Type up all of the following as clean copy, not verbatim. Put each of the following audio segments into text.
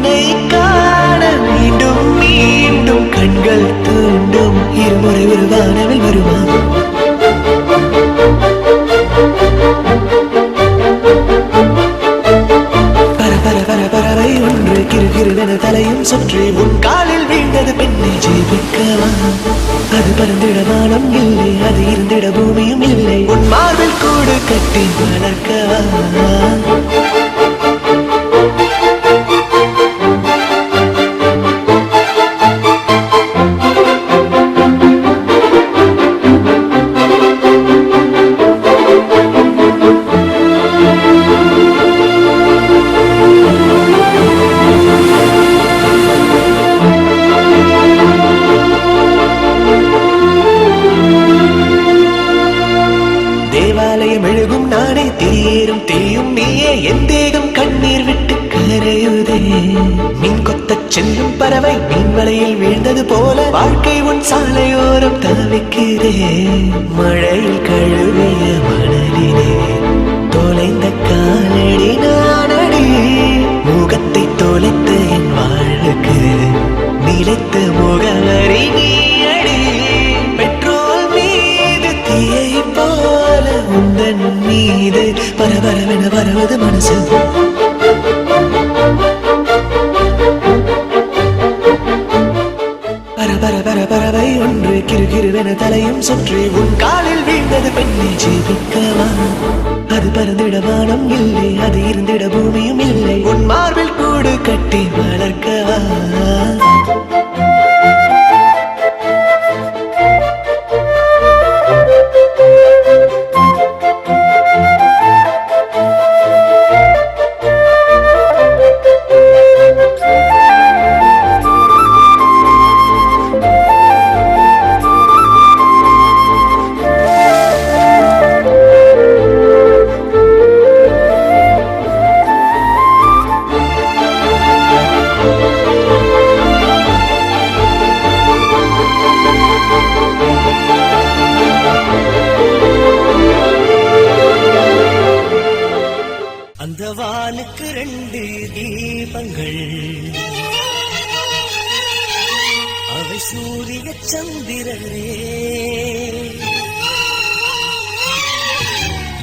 உன்னை காண மீண்டும் மீண்டும் கண்கள் தூண்டும் இருமுறை ஒரு வானவில் வருமா பறவை ஒன்று கிருகிருவென தலையும் சுற்றி உன் காலில் வீழ்ந்தது பெண்ணை ஜீவிக்கவா அது பறந்திட வானம் இல்லை அது இருந்திட பூமியும் இல்லை உன் மார்பில் கூடு கட்டி வளர்க்கவா தேவாலயம் எழுகும் நானே தீரும் தீயும் நீயே என் தேகம் கண்ணீர் விட்டு கரையுதே மீன் கொத்தச் செல்லும் பறவை மீன் வலையில் வீழ்ந்தது போல வாழ்க்கை உன் சாலையோரம் தவிக்கிறே மழையில் கழுவிய மணலினே தொலைந்த காலடி நானடி முகத்தை தொலைத்த என் வாழ்வுக்கு நிலைத்த முகவரி நீ அடி பெட்ரோல் மீது தீயை போல உந்தன் மீது பரபரவென வருவது மனசு பறவை ஒன்று கிருகிருவென தலையும் சுற்றி உன் காலில் வீழ்ந்தது பெண்ணை ஜீவிக்கவா அது பறந்திட வானம் இல்லை அது இருந்திட பூமியும் இல்லை உன் மார்பில் கூடு கட்டி வளர்க்கவா அந்த வானுக்கு 2 தீபங்கள் அவை சூரிய சந்திரரே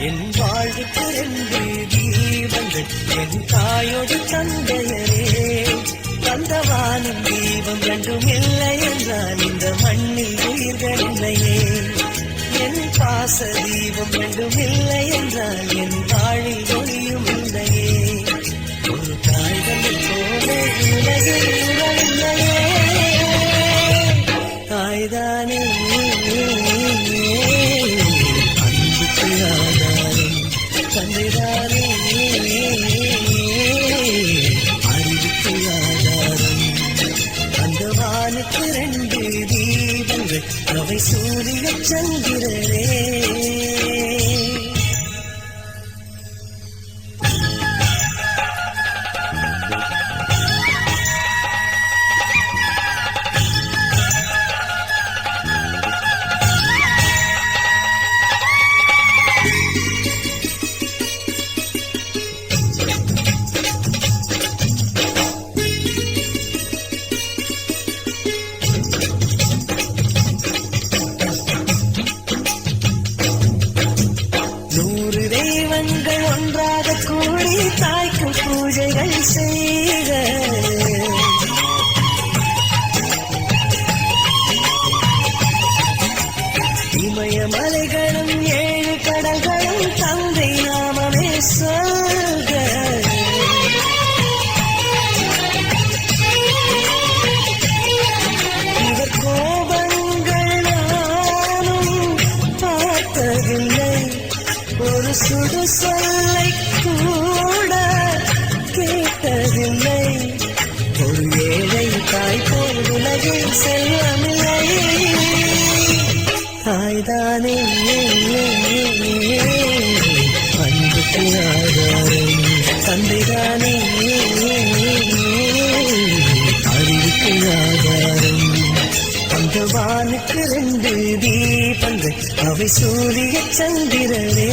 என் வாழ்வுக்கு 2 தீபங்கள் என் தாயோடு தந்தையரே அந்த வானின் தீபம் 2ம் இல்லை என்றால் இந்த மண்ணில் உயிர்கள் இல்லையே என் பாச தீபம் 2ம் இல்லை என்றால் என் வாழில் ஒளியும் இல்லையே ஒரு தாய்கள் போல உலகில் இல்லையே தாய்தானே அன்புக்கு ஆதாரம் தந்தைதானே அறிவுக்கு ஆதாரம் அந்த வானுக்கு 2 தீபங்கள் அவை சூரிய சந்திரரே தெய்வங்கள் ஒன்றாக கூடி தாய்க்கு பூஜைகள் செய்க இமயமலைகளும் 7 கடல்களும் தந்தை நாமமே சொல்க இவர் கோபங்கள் நானும் பார்த்ததில்லை ஒரு சுடு சொல்லை கூட கேட்டதில்லை ஒரு ஏழை தாய் போல் உலகில் செல்வமில்லை தாய்தானே அன்புக்கு ஆதாரம் தந்தைதானே அறிவுக்கு ஆதாரம் அந்த வானுக்கு 2 தீபங்கள் அவை சூரிய சந்திரரே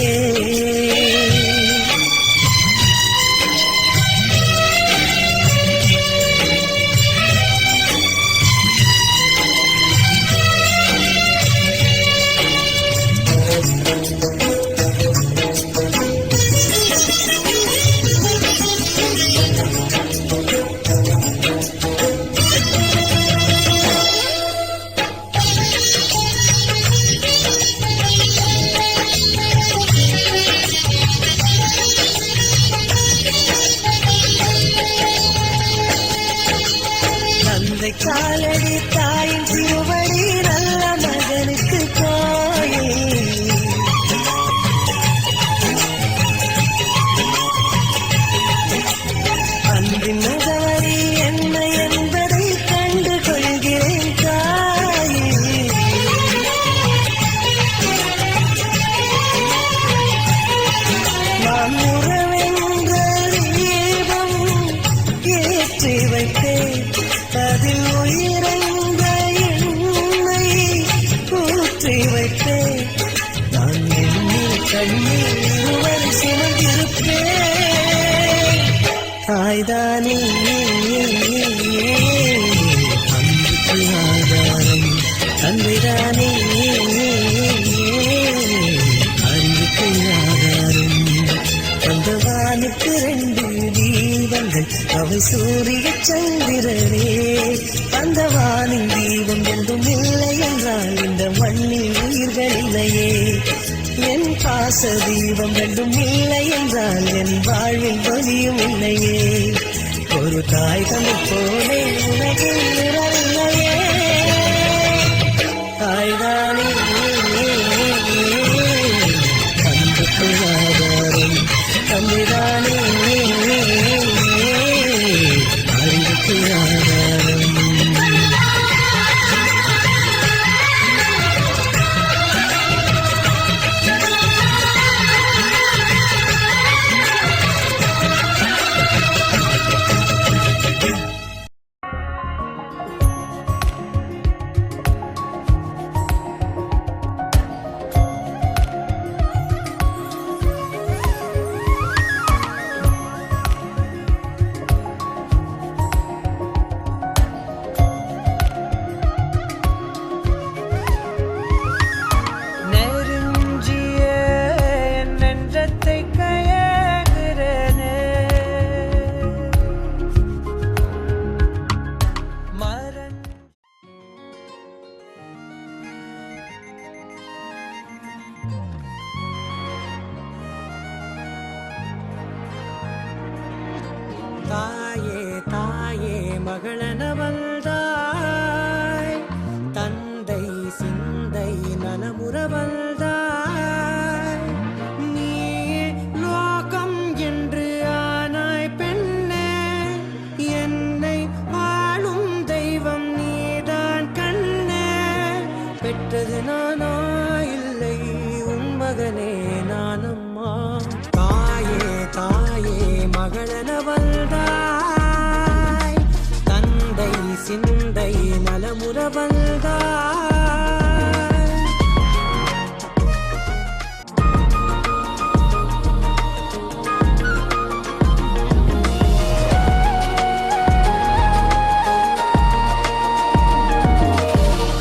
காலடி தாயின் திருவடி நல்ல மகனுக்கு கோயே அன்பின் முகவரி என்ன என்பதை கண்டு கொள்கிறேன் தாயே. நான் உறவென்ற தீபம் ஏற்றி வைத்தேன், அதில் உயிரைந்த என்னை ஊற்றி வைத்தேன். நான் எண்ணில் கண்ணீர் இருவரை சுமந்திருப்பேன். தாய்தானே அன்புக்கு ஆதாரம், தந்தைதானே அறிவுக்கு ஆதாரம். தந்தவானுக்கு 2 தீபங்கள், அவை சூரிய சந்திரனே. அந்த வானின் தீபம் என்றும் இல்லை என்றால் இந்த மண்ணில் உயிர்கள் இல்லையே. என் பாச தீபம் ரெண்டும் இல்லை என்றால் என் வாழ்வில் ஒளியும் இல்லையே. ஒரு தாய் தந்தை போலே உலகில் உறவில்லையே. தாய்தானே அன்புக்கு ஆதாரம், தந்தைதானே அறிவுக்கு ஆதாரம். தாயே தாயே மகளனவள்தாய், தந்தை சிந்தை நலமுறவள்தாய். நீயே லோகம் என்று ஆனாய் பெண்ணே, என்னை வாழும் தெய்வம் நீதான் கண்ணே. பெற்றது நானா இல்லை உன் மகனே நானம்மா. தாயே தாயே மகளனவள்தாய், தந்தை சிந்தை நலமுறவள்தாய்.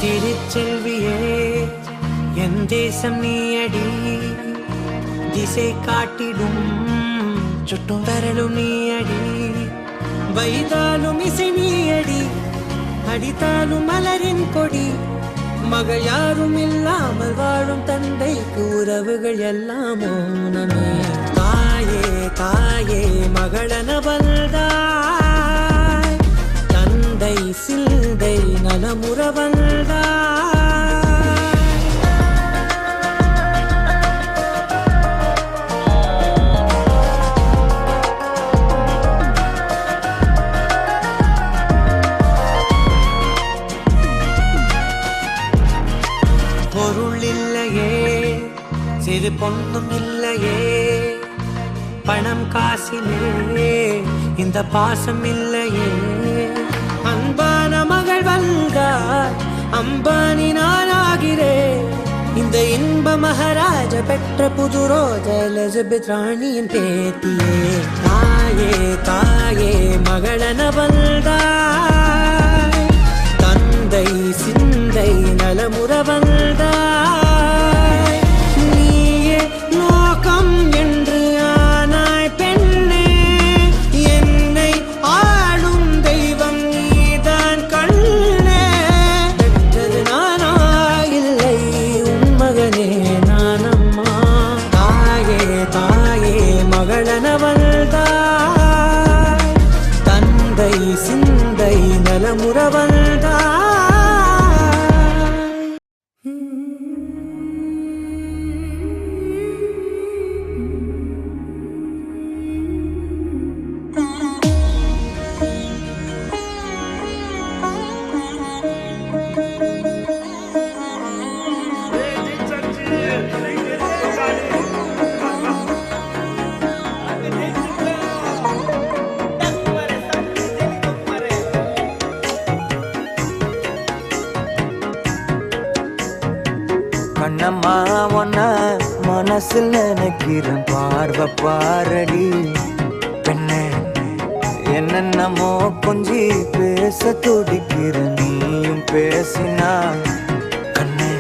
திருச்செல்வியே என் தேசம் நீயடி, திசை காட்டிடும் சுட்டும் தரலும் நீயடி. வைதாலும் இசை நீயடி, அடித்தாலும் மலரின் கொடி. மகள் யாரும் இல்லாமல் வாழும் தந்தைக்கு உறவுகள் எல்லாம் மௌனமே. தாயே தாயே மகளனவள்தாய், தந்தை சிந்தை நலமுறவள்தாய். பொருள் இல்லையே, சிறு பொண்ணும் இல்லையே, பணம் காசிலே இந்த பாசம் இல்லையே. அன்பான மகள் வந்தார், அம்பானி நானாகிறேன். இந்த இன்ப மகாராஜ பெற்ற புது ரோஜா எலிசபெத் ராணியின் பேத்தியே. தாயே தாயே மகளனவள்தாய், தந்தை சிந்தை நலமுறவள்தாய். நீயே லோகம் என்று ஆனாய் பெண்ணே, என்னை சிந்தை நலமுற வந்தாய். கண்ணம்மா ஒன்ன மனசில் நினைக்கிறேன் பார்வை பாரடி பெண்ணே. என்னென்னமோ கொஞ்சி பேச துடிக்கிற நீயும் பேசினா கண்ணே.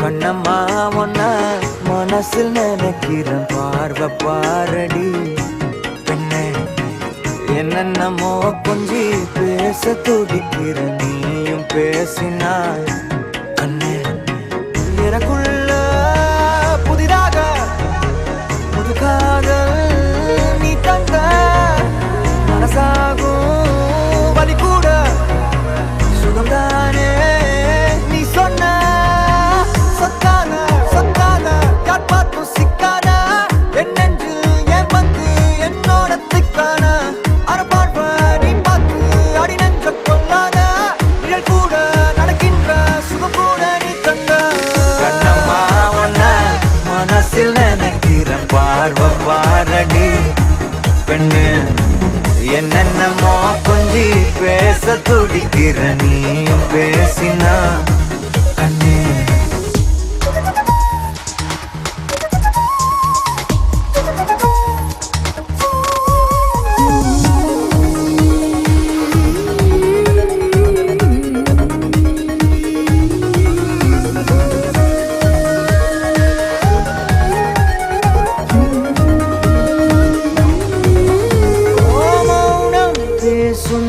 கண்ணம்மா ஒன்ன மனசில் நினைக்கிறேன் பார்வை பாரடி பெண்ணே. என்னென்னமோ கொஞ்சி பேச துடிக்கிற நீயும் பேசினா கண்ணே. எனக்குள்ள புதிதாக புது காதல் நீ தந்த மனசாகும் வலி கூட சுகம்தானே நீ சொன்ன. சொத்தான சொத்தான யார் பார்த்தும் சிக்கான என் நெஞ்சில் என் வந்து என்னோட திக்கான அறப்பார்வ நீ பார்த்து அடி நெஞ்ச கொள்ளாத நிழல் கூட நடக்கின்ற சுகம் கூட நீ தந்த. மனசில் நினைக்கிற பார்வை பாரடி பெண்ணு. என்னென்னமோ கொஞ்சி பேச துடிக்கிற நீயும் பேசினா கண்ணே.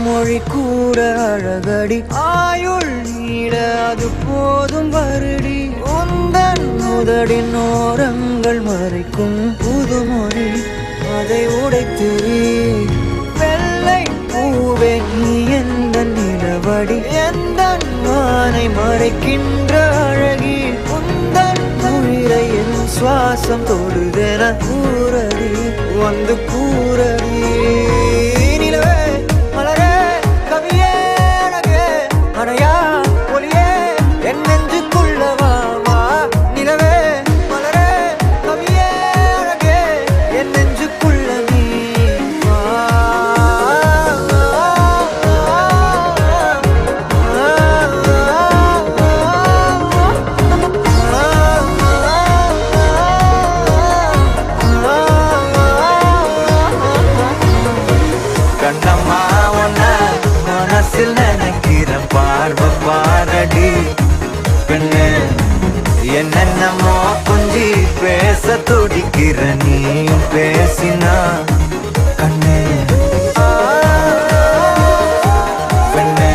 மொழி கூட அழகடி ஆயுள் நீட அது போதும் வருடி. உந்தன் முதடின் ஓரங்கள் மறைக்கும் புதுமொழி அதை உடைத்திரி. வெள்ளை பூவே நீ எந்த நிலவடி எந்த வானை மறைக்கின்ற அழகி. உந்தன் உயிரை என் சுவாசம் தொடுதென கூறடி வந்து கூறடி. நிலவே மழையா ஒளியே என் நெஞ்சுக்குள்ளவா வா. நிலவே மலரே கவியே அழகே என் நெஞ்சுக்குள்ள நீ வா. கண்ணம்மா ஒன்ன மனசில் நினைக்கிற பார்வை பாரடி பெண்ணு. என்னென்னமோ கொஞ்சி பேச துடிக்கிற நீயும் பேசினா கண்ணே. பெண்ணே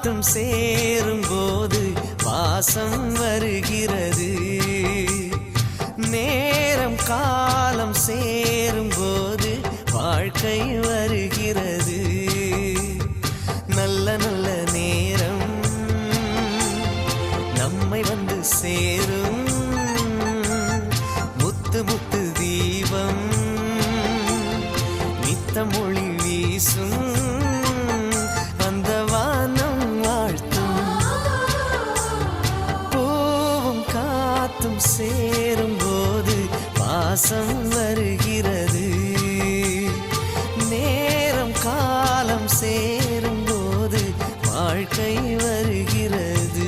காத்தும் சேரும் போது வாசம் வருகிறது. நேரம் காலம் சேரும் போது வாழ்க்கை வருகிறது. நல்ல நல்ல நேரம் நம்மை வந்து சேரும். முத்து முத்து தீபம் நித்தம் ஒளி வீசும். அந்த வானம் வாழ்த்தும். பூவும் காத்தும் சேரும் போது வாசம் வருகிறது. நேரம் காலம் சேரும் போது வாழ்க்கை வருகிறது.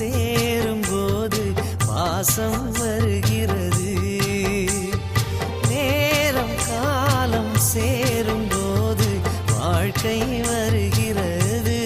சேரும் போது வாசம் வருகிறது. நேரம் காலம் சேரும் போது வாழ்க்கை வருகிறது.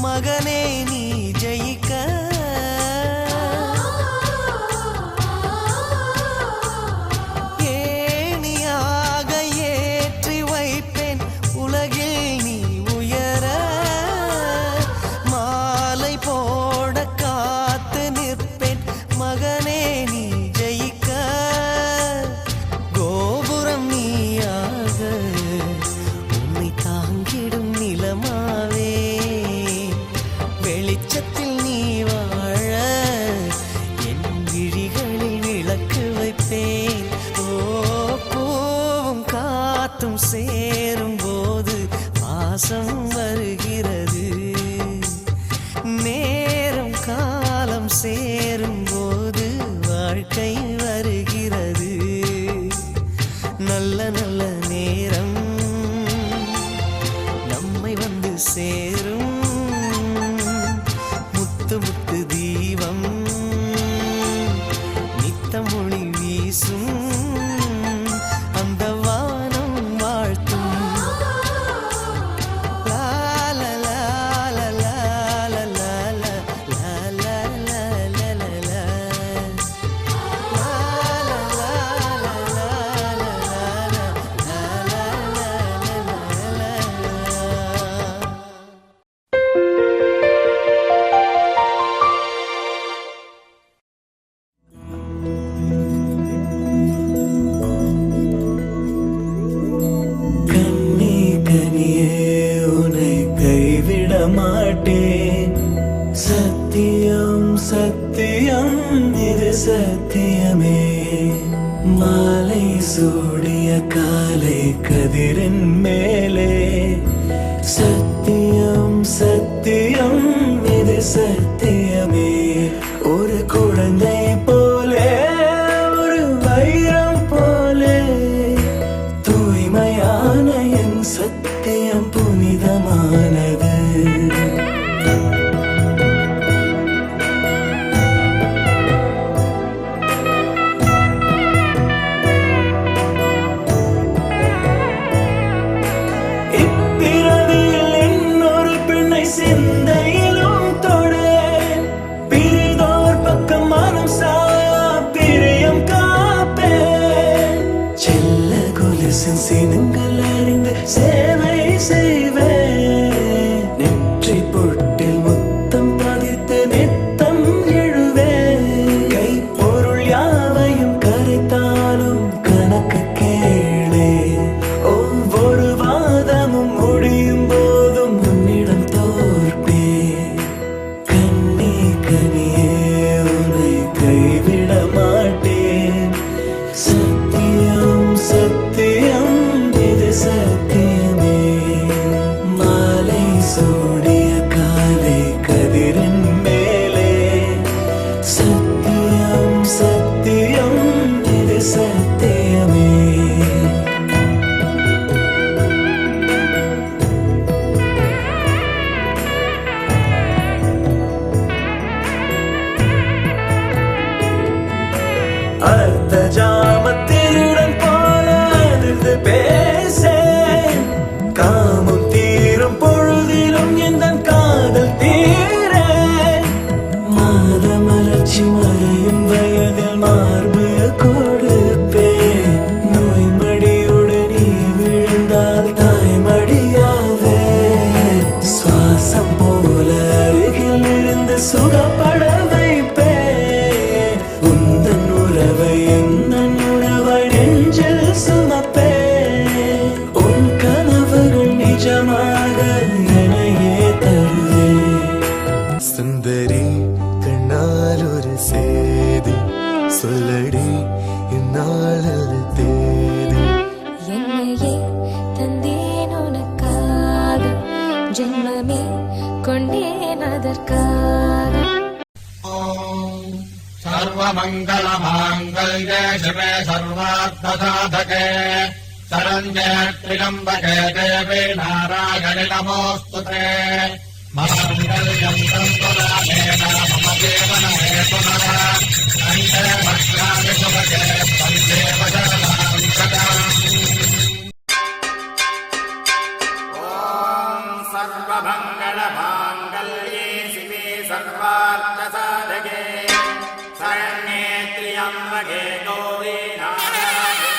மகனே நீ ஜெயிக்க. ஏணியாக ஏற்றி வைப்பேன் உலகில் நீ உயர. மாலை போட காத்து நிற்பேன் மகனே நீ ஜெயிக்க. கோபுரம் நீயாக உன்னை தாங்கிடும் நிலமாவே. வெளிச்சத்தில் நீ வாழ என் விழிகளில் விளக்கு வைப்பேன். ஓ பூவும் காத்தும் சேரும் போது வாசம் வருகிறது. நேரம் காலம் சேரும் போது வாழ்க்கை வருகிறது. நல்ல நல்ல நேரம் நம்மை வந்து சேரும். முத்து முத்து தீபம் நித்தம் ஒளி வீசும். அந்த வானம் வாழ்த்தும். மாட்டேன். சத்தியம் சத்தியம் இது சத்தியமே. மாலை சூடிய காலை கதிரின் மேலே. சத்தியம் சத்தியம் இது சத்தியமே. ஒரு குழந்தை போலே ஒரு வைரம் போலே நாளில் தேதி என்னையே தந்தேன் உனக்காக ஜென்மமே கொண்டேன் அதற்காக सर्वमङ्गलमाङ्गल्ये शिवे सर्वार्थसाधके शरण्ये त्र्यम्बके देवे नारायणि नमोऽस्तु ते माङ्गल्यम् तन्तुरामेण मम जीवनहेतुनः कण्ठे भद्राणि सुभगे वन्देव शरणां शतम् सर्वमङ्गलमाङ्गल्ये शिवे सर्वार्थसाधके शरण्ये त्र्यम्बके गौरी नारायणि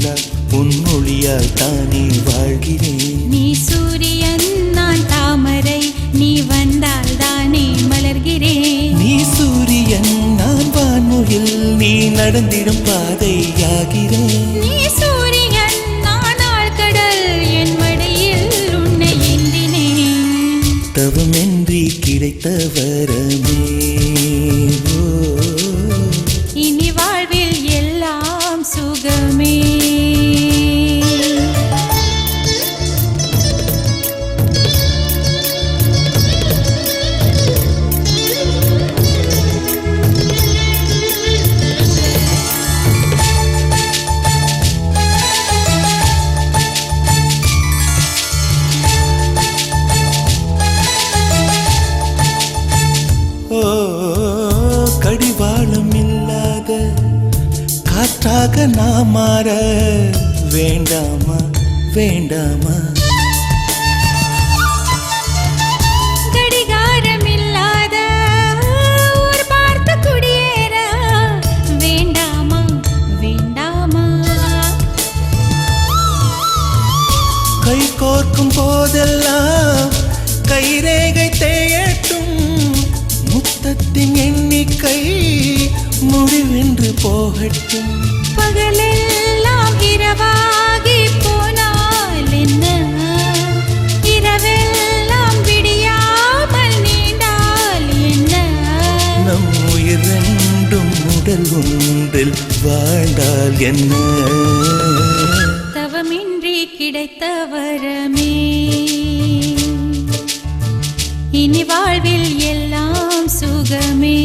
வெண்ணிலா உன் மொழியால் தானே வாழ்கிறேன். நீ சூரியன் நான் தாமரை நீ வந்தால் தானே மலர்கிறேன். நீ சூரியன் நான் வான்முகில் நீ நடந்திடும் பாதையாகிறேன். நீ சூரியன் நான் ஆழ்கடல் என் மடியில் உன்னை ஏந்தினேன். தவமின்றி கிடைத்த வரமே இனி வாழ்வில் எல்லாம் சுகமே. கடிவாளம் இல்லாத காற்றாக நான் மாற வேண்டாமா வேண்டாமா. கடிகாரம் இல்லாத ஊர் பார்த்து குடியேற வேண்டாமா வேண்டாமா. கை கோர்க்கும் போதெல்லாம் கைரேகை தேயட்டும். முத்தத்தின் எண்ணிக்கை முடிவென்று போகட்டும். பகலெல்லாம் இரவாகி போனால் என்ன இரவெல்லாம் விடியாமல் நீண்டால் என்ன. நம் உயிர் ரெண்டும் உடல் ஒன்றில் வாழ்ந்தால் என்ன. தவமின்றி கிடைத்த வரமே இனி வாழ்வில் எல்லாம் சுகமே.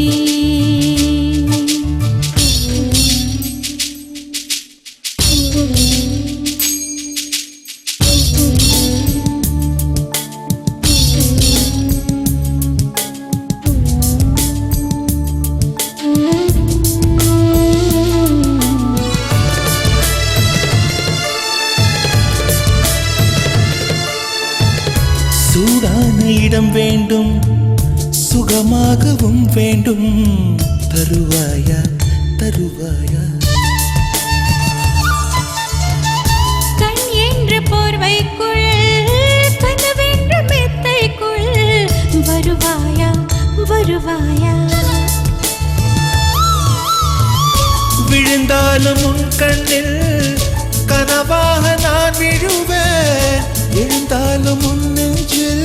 சூடான இடம் வேண்டும் சுகமாகவும் வேண்டும். தருவாயா தருவாயா. கண் என்ற போர்வைக்குள் கனவென்ற மெத்தைக்குள் வருவாயா வருவாயா. விழுந்தாலும் உன் கண்ணில் கனவாக நான் விழுவேன். எழுந்தாலும் உன் நெஞ்சில்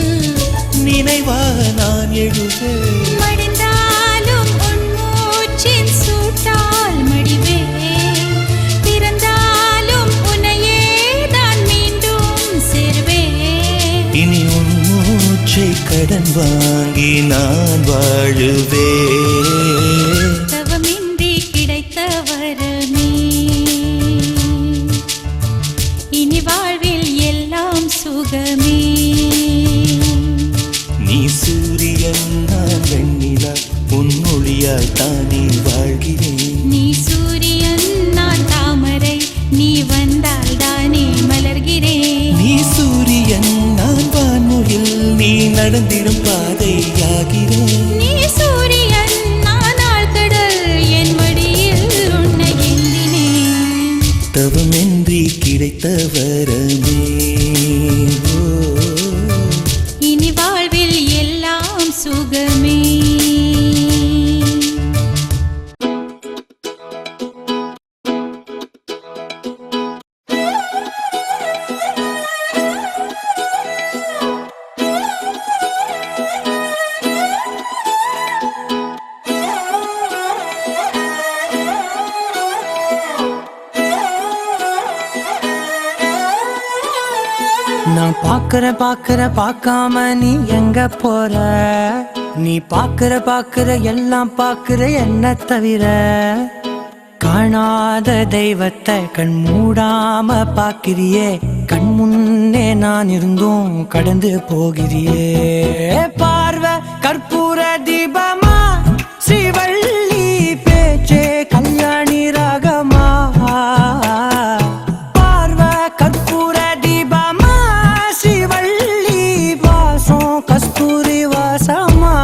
நினைவாக நான் எழுவேன். மடிந்தாலும் உன் மூச்சின் சூட்டால் மடிவேன். பிறந்தாலும் உன்னையே தான் மீண்டும் சேர்வேன். இனி உன் மூச்சை கடன் வாங்கி நான் வாழுவேன். தவமின்றி கிடைத்த வரமே இனி வாழ்வில் எல்லாம் சுகமே. நீ சூரியன் நான் வெண்ணிலா உன் மொழியால் தானே வாழ்கிறேன். நீ சூரியன் நான் தாமரை நீ வந்தால் தானே மலர்கிறேன். நீ சூரியன் நான் வான்முகில் நீ நடந்திடும் பாதையாகிறேன். நீ சூரியன் நான் ஆழ்கடல் என் மடியில் உன்னை ஏந்தினேன். தவமின்றி கிடைத்த வரமே இனி வாழ்வில் எல்லாம் சுகமே. நான் பாக்குற பார்க்காம நீ எங்க போற. நீ பாக்குற எல்லாம் பாக்குற என்ன தவிர. காணாத தெய்வத்தை கண் மூடாம பாக்கிறியே. கண் முன்னே நான் இருந்தும் கடந்து போகிறியே. பார்வை கற்பூர தீபமா ஸ்ரீவள்ளி பேச்சே கல்யாணி ராகமா. பார்வை கற்பூர தீபமா ஸ்ரீவள்ளி வாசம் கஸ்தூரி வாசமா.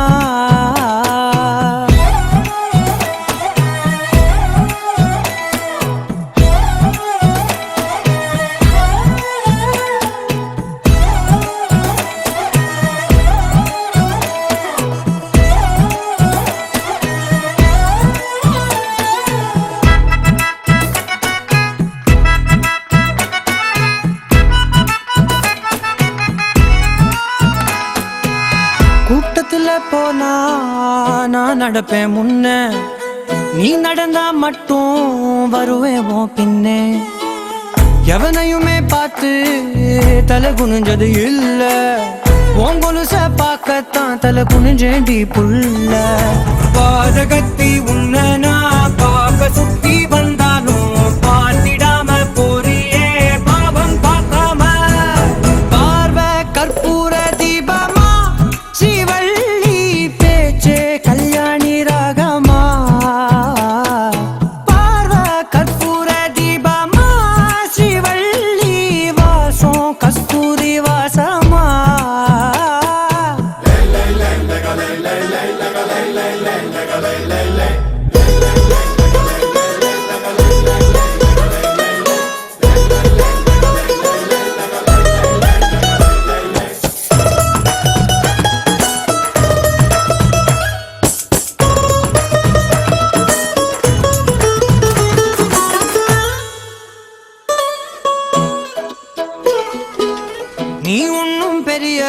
நான் நடப்பேன் முன்ன, நீ நடந்தா மட்டும் வருவேன் உன் பின்னே. எவனையுமே பார்த்து தலை குனிஞ்சது இல்ல, உன் கொலுச பார்க்கத்தான் தலை குனிஞ்சேண்டி புள்ள. பாதகத்தி உன்ன நான் பார்க்க சுத்தி வந்தாலும் பார்த்திடாம போறியே பாவம் பார்க்காம. பார்வை கற்பூர தீபமா ஸ்ரீவள்ளி பேச்சே கல்யாணி ராகமா. பார்வை கற்பூர தீபமா ஸ்ரீவள்ளி வாசம் கஸ்தூரி வாசமா. நீ ஒன்னும் பெரிய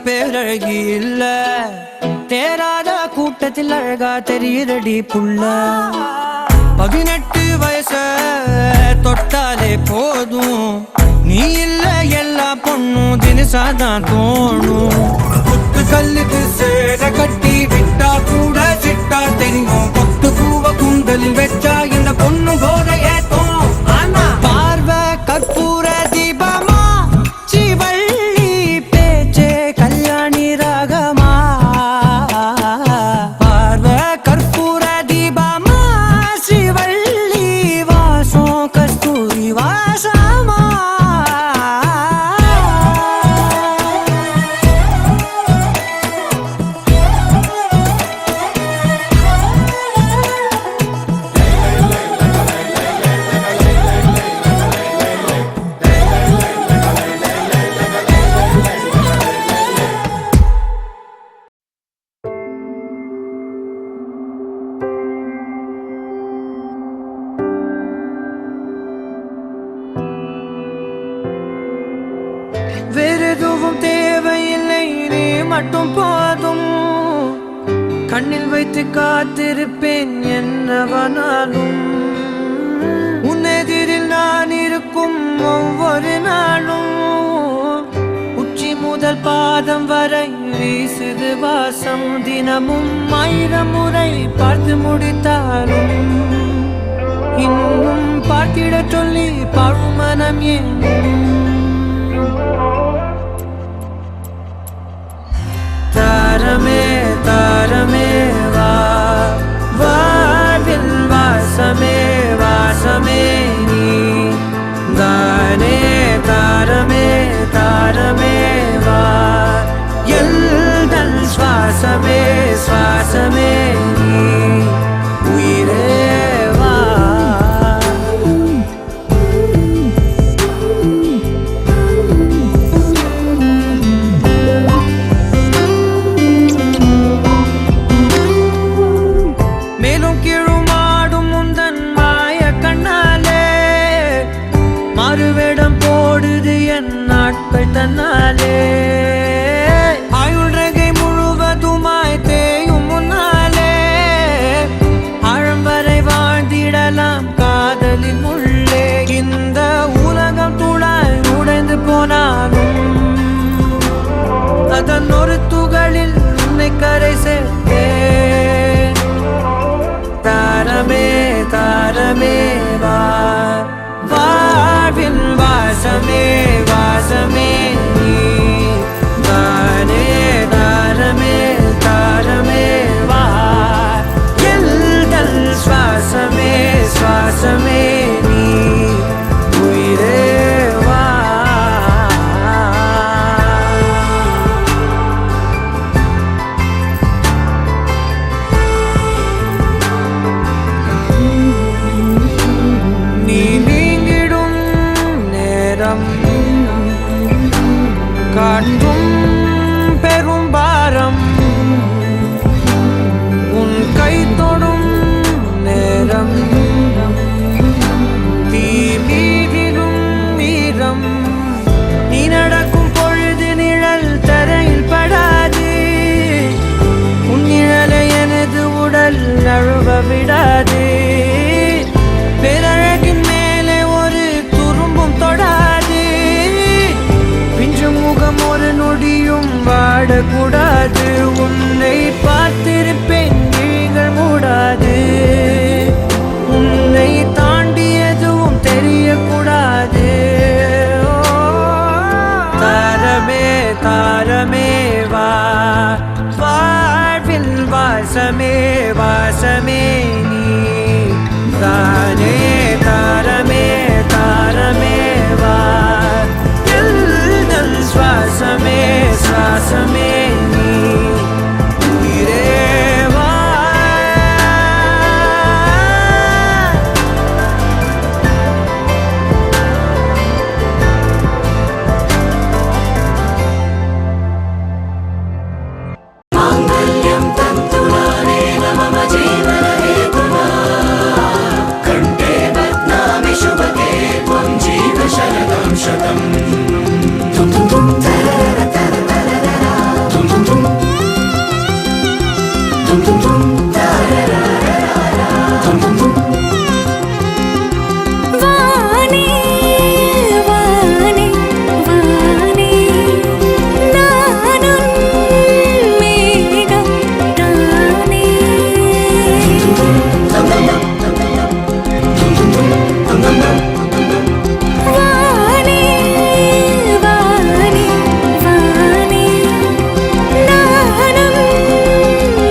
பேரழகி இல்ல, தேராத கூட்டத்தில் அழகா தெரியுதடி புள்ள. 18 வயச தொட்டாலே போதும், நீ இல்ல எல்லா பொண்ணும் தினசாதான் தோணும். குத்து கல்லுக்கு சேர கட்டி விட்டா கூட சிட்டா தெரியும், கொத்து பூவ குந்தலில் வச்சா இந்த பொண்ணு போத ஏத்தோம். ஆனா பார்வை கற்பூர தீபமா ஸ்ரீவள்ளி பேச்சே கல்யாணி ராகமா. பார்வை கற்பூர தீபமா ஸ்ரீவள்ளி வாசம் கஸ்தூரி வாசமா. வேறெதுவும் தேவையில்லை, நீ மட்டும் போதும். கண்ணில் வைத்து காத்திருப்பேன் என்னவனாலும், உன்னெதிரில் நான் இருக்கும் ஒவ்வொரு நாளும். உச்சி முதல் பாதம் வரை வீசுது வாசம், தினமும் 1000 முறை பார்த்து முடித்தாலும் இன்னும் பார்த்திட சொல்லி பழுமனம் ஏன். தாரமே தாரமே வா, வாழ்வின் வாசமே வாசமே நீ தானே. தாரமே தாரமே வா, எல்தல் சுவாசமே சுவாசமே நீ உயிரே வா. மேலும் கீழுமாடும் முந்தன் மாய கண்ணாலே, மாறுவேடம் போடுது என் நாட்கள் தன்னாலே. ஆயுள் ரகை முழுவதுமாய் தேயும் முன்னாலே, ஆழம் வரை வாழ்ந்திடலாம் காதலின் உள்ளே. இந்த உலகம் துளாய் உடைந்து போனாலும் அதன் ஒரு துகளில் உன்னை கரை சேர்த்தேன். தாரமே தாரமே வா, வாழ்வின் வாசமே வாசமே நீ தானே. தாரமே தாரமே வா, எல்தல் சுவாசமே சுவாசமே நீ பாடக்கூடாது, உன்னை பார்த்திருப்பேன் விழிகள் மூடாது, உன்னை தாண்டி எதுவும் தெரியக்கூடாது. ஓ, தாரமே தாரமே வா, வாழ்வில் வாசமே வாசமே நீ தானே. தாரமே தாரமே வா, எல்தல் சுவாசமே சுவாசமே நீ உயிரே வா. வானே வானே வானே நானும் மேகம் தானே. வானே வானே வானே நானும்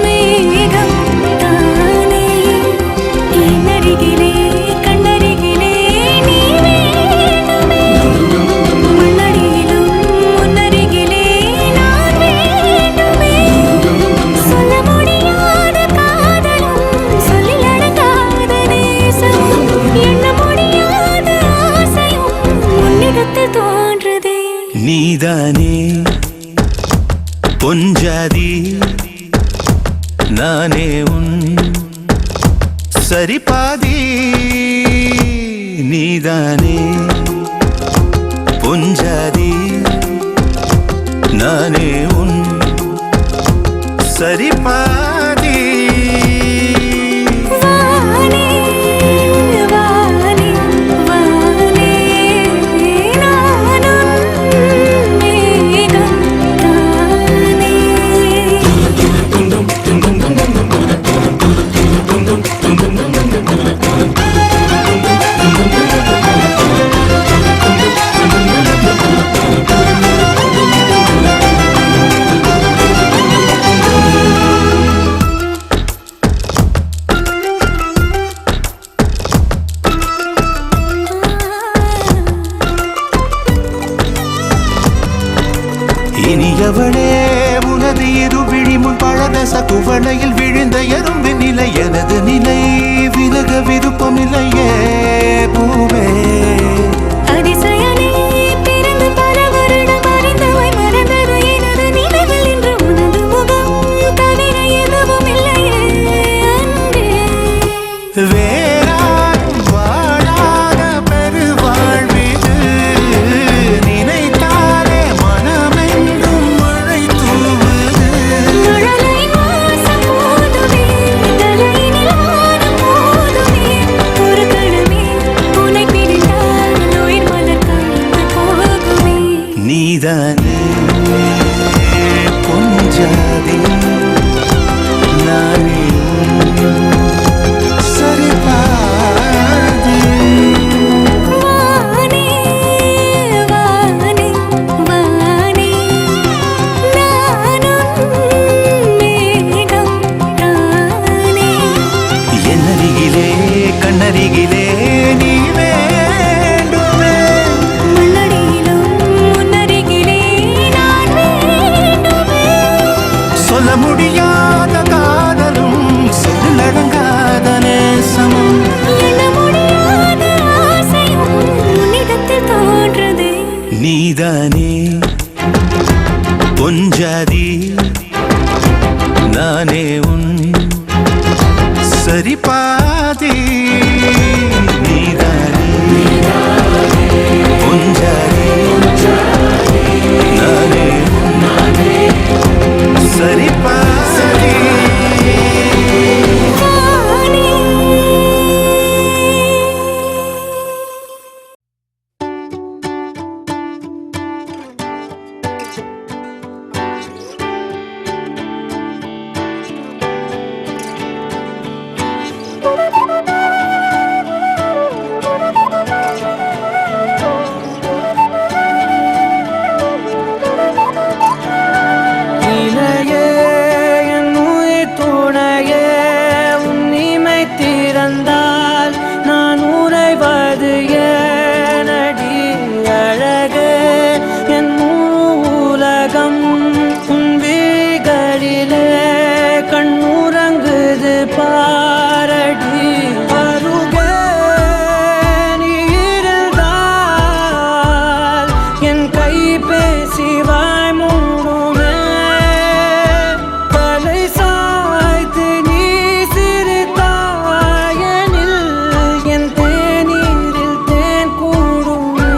மேகம் தானே. என்னருகிலே கண்ணருகிலே நீ வேண்டுமே, முன்னருகிலும் முன்னருகிலே நான் வேண்டுமே. சொல்ல முடியாத காதலும் சொல்லில் அடங்காத நேசமும் எண்ண முடியாத ஆசையும் உன்னிடத்தில் தோன்றுதே. நீதானே பொஞ்சாதி, நானே உன் சரிபாதி. நீதானே பொஞ்சாதி, நானே உன் சரிபாதி. வானே வானே வானே நானும் மேகம் தானே. இனியவளே உனது இரு விழிமுன் பழதச குவளையில் விழுந்த எறும்பு நிலை எனது நிலை விலக விருப்பமில்லையே பூவே. அதிசயனே பிறந்து பல வருடம் அறிந்தவை மறந்தது எனது நினைவில் இன்று உனது முகம் தவிர எதுவும் இல்லையே அன்பே. வேறாரும் வாழாத பெருவாழ்விது, நினைத்தாலே மனமென்றும் மழை தூவுது. மழலை வாசம் போதுமே, தலையினில் வானம் போதுமே. ஒரு கணமே உன்னை பிரிந்தால் உயிர் மலர்காமல் போகுமே. நீதானே பொஞ்சாதி, நானே சரிபாதி. வானே வானே வானே நானும் மேகம் தானே. என்னருகிலே கண்ணருகிலே நீ வேண்டுமே, முன்னடியிலும் முன்னருகிலே நான் வேண்டுமே. சொல்ல முடியாத காதலும் சொல்லடங்காத நேசமும். எண்ண முடியாத ஆசையும் உன்னிடத்தில் தோன்றுதே. நீதானே பொஞ்சாதி, நானே உன் சரிபாதி. நீதானே பொஞ்சாதி, நானே உன் சரிபாதி. வானே கரைவது ஏனடி அழகே என் உலகம் உன் விழிகளிலே கண்ணுறங்குது பாரடி அருகே நீ இருந்தால் என் கை பேசி வாய் மூடுமே தலை சாய்த்து நீ சிரித்தாயனில் என் தேநீரில் தேன் கூடுமே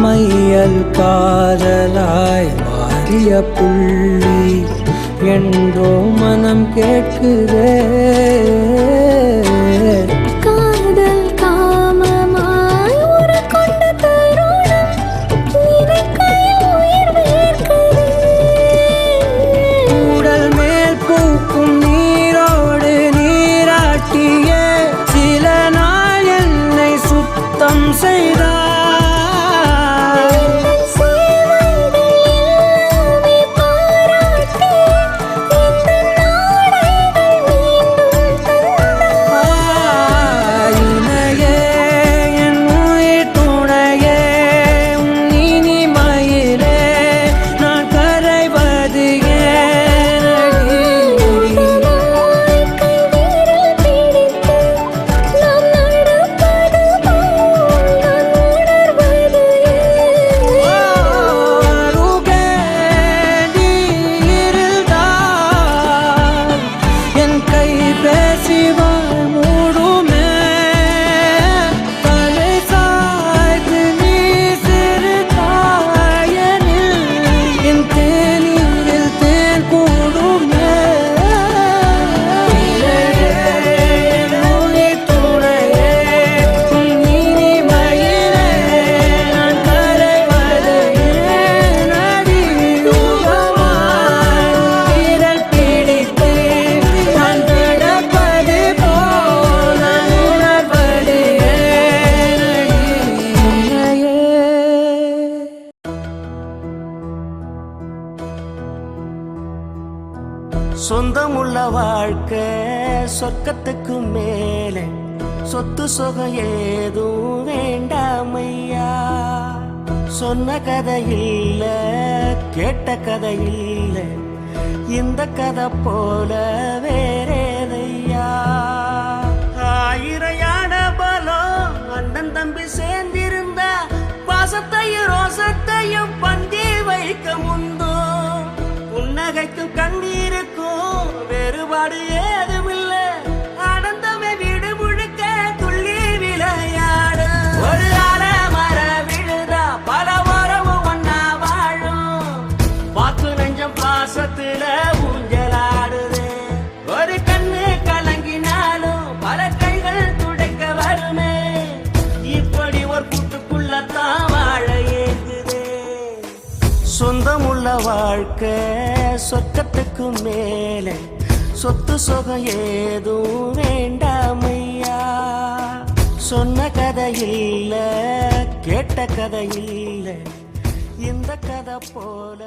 மையல் காதலாய் மாறிய புள்ளி என்றோ மனம் கேட்குதே காதல் காமமாய் உருக்கொண்ட தருணம் நினைக்கையில் உயிர் வேர்க்குதே உடல் மேல் பூக்கும் நீரோடு நீராட்டிய சில நாள் என்னை சுத்தம் செய்தார் சொந்தமுள்ள வாழ்க்கை சொர்க்கத்துக்கு மேலே சொத்து சுகம் ஏதும் வேண்டாமையா சொன்ன கதை இல்ல கேட்ட கதை இல்ல இந்த கதை போல வேறேதையா ஆயிரையான பலம் அண்ணன் தம்பி சேர்ந்திருந்தா பாசத்தையும் ரோசத்தையும் பந்தி வைக்க முந்தோ புன்னகைக்கும் கண்ணீருக்கும் வேறுபாடு ஏதுமில்ல ஆனந்தமே வீடு முழுக்க துள்ளி விளையாடு ஒரு மர விழுதா பல உறவும் ஒன்னா வாழும் வாக்கு நெஞ்சம் பாசத்துல ஊஞ்சலாடுது ஒரு கண்ணு கலங்கினாலும் பல கைகள் துடைக்க வருமே இப்படி ஒரு கூட்டுக்குள்ளத்தான் வாழ ஏங்குது சொந்தமுள்ள வாழ்க்கை சொர்க்கத்துக்கு மேலே சொத்து சுகம் ஏதும் வேண்டாமையா சொன்ன கதை இல்ல கேட்ட கதை இல்ல இந்த கதை போல